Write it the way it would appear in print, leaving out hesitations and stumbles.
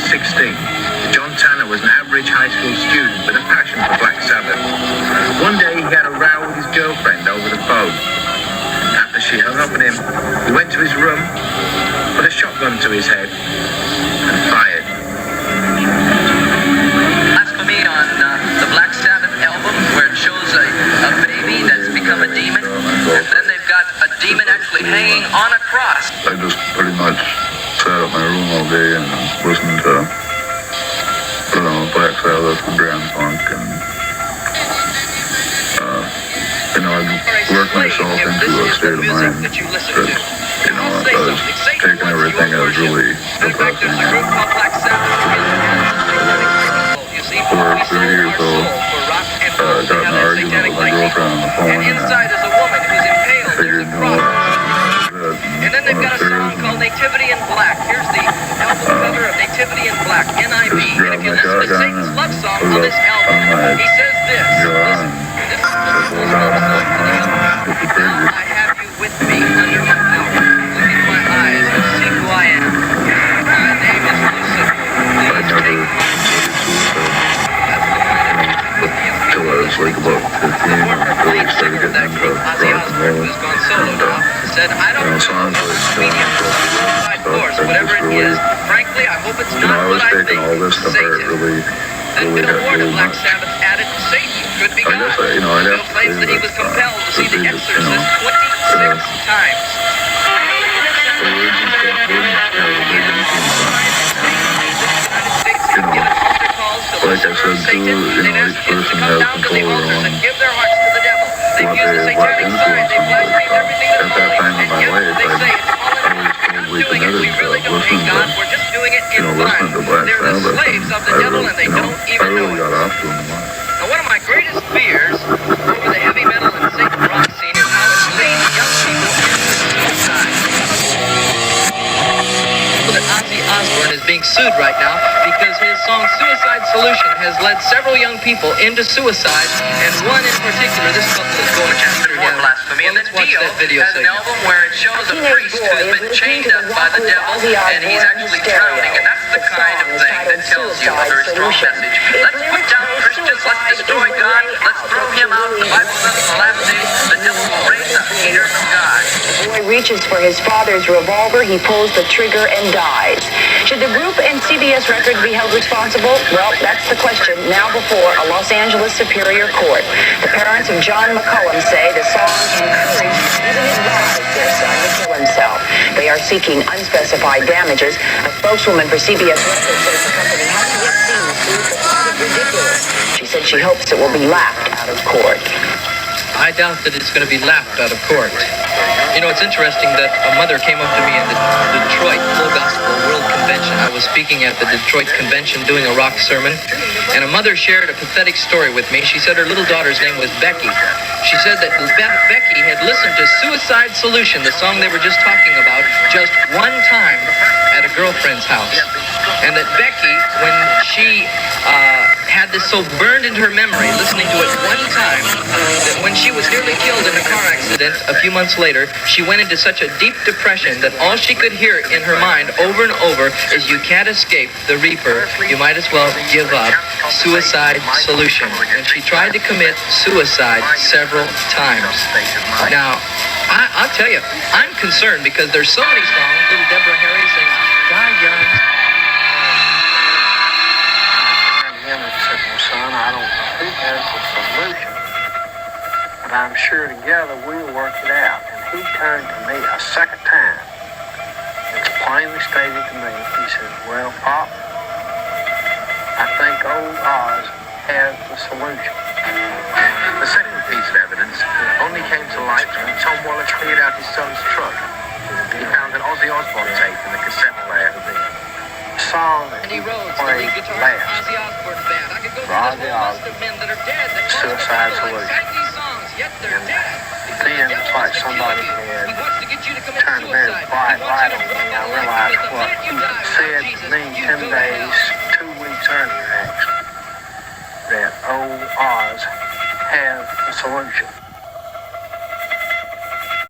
16. John Tanner was an average high school student with a passion for Black Sabbath. One day he had a row with his girlfriend over the phone. After she hung up on him, he went to his room, put a shotgun to his head, and fired. Blasphemy on the Black Sabbath album, where it shows a baby that's become a demon, and then they've got a demon actually hanging on a cross. I just pretty much sat at my room all day and listened to, Black Sabbath and Grand Funk, and I've worked myself into a state of mind that, I was taking everything as really depressing. For 3 years old, I got in an argument with my girlfriend on the phone, and I figured, and then they've got a song called Nativity in Black. Here's the album cover of Nativity in Black, NIB. And if you listen to Satan's love song on this album, he says this. I have you with me under my power. Look in my eyes and see who I am. My name is Lucifer. Please take my till I was like about 15, I really started getting into rock and roll. Said, I don't know, whatever it is. Frankly, I hope it's not what I think. I was taking all this stuff really Black much. Sabbath added Satan could be God. I'd have Bill to claims that he was compelled to see The Exorcist 26 times. Like I said, too, each person has control over their own what influence them. At that time in my life, I was totally committed to listening to Black Sabbath, and I really got off to them. Now, one of my greatest fears over the heavy metal and Satan rock scene is how it's leading young people into suicide. That Ozzy Osbourne is being sued right now because his song Suicide Solution has led several young people into suicide, and one in particular, this couple is going after him. Blasphemy. And then Dio has an album where it shows a priest who's been chained up by the devil, and he's actually drowning, and that's the kind of thing that tells you a very strong message. Let's put down Christians, let's destroy God, let's throw him out. The Bible says in the last days, the devil will raise up haters of God. The boy reaches for his father's revolver, he pulls the trigger and dies. Should the group and CBS Records be held responsible? Well, that's the question now before a Los Angeles Superior Court. The parents of John McCullum say the song encouraged, even advised their son to kill himself. They are seeking unspecified damages. A spokeswoman for CBS Records says the company hasn't yet seen the suit, but found it ridiculous. She said she hopes it will be laughed out of court. I doubt that it's going to be laughed out of court. You know, it's interesting that a mother came up to me in the Detroit Full Gospel World Convention. I was speaking at the Detroit Convention doing a rock sermon, and a mother shared a pathetic story with me. She said her little daughter's name was Becky. She said that Becky had listened to Suicide Solution, the song they were just talking about, just one time at a girlfriend's house. And that Becky, when she had this so burned into her memory, listening to it one time, that when she was nearly killed in a car accident a few months later, she went into such a deep depression that all she could hear in her mind over and over is, you can't escape the Reaper, you might as well give up. Suicide Solution. And she tried to commit suicide several times. Now, I'll tell you, I'm concerned because there's so many songs. Little Deborah Harry sings, Die Young. Son, I don't know who has the solution, but I'm sure together we'll work it out. And he turned to me a second time. It's plainly stated to me. He says, well, Pop, I think old Oz has the solution. The second piece of evidence only came to light when Tom Wallace cleared out his son's truck. He found an Ozzy Osbourne tape in the cassette player. Song that And he wrote the played lead guitar last. Ozzy Osbourne band. I could go through Ozzy this whole list of men that are dead that Suicide sang Solution. these songs, yet they're dead. Then it's like somebody had turned a very bright light on me. I realized what he said to me 10 days, 2 weeks earlier actually, that old Oz has the solution.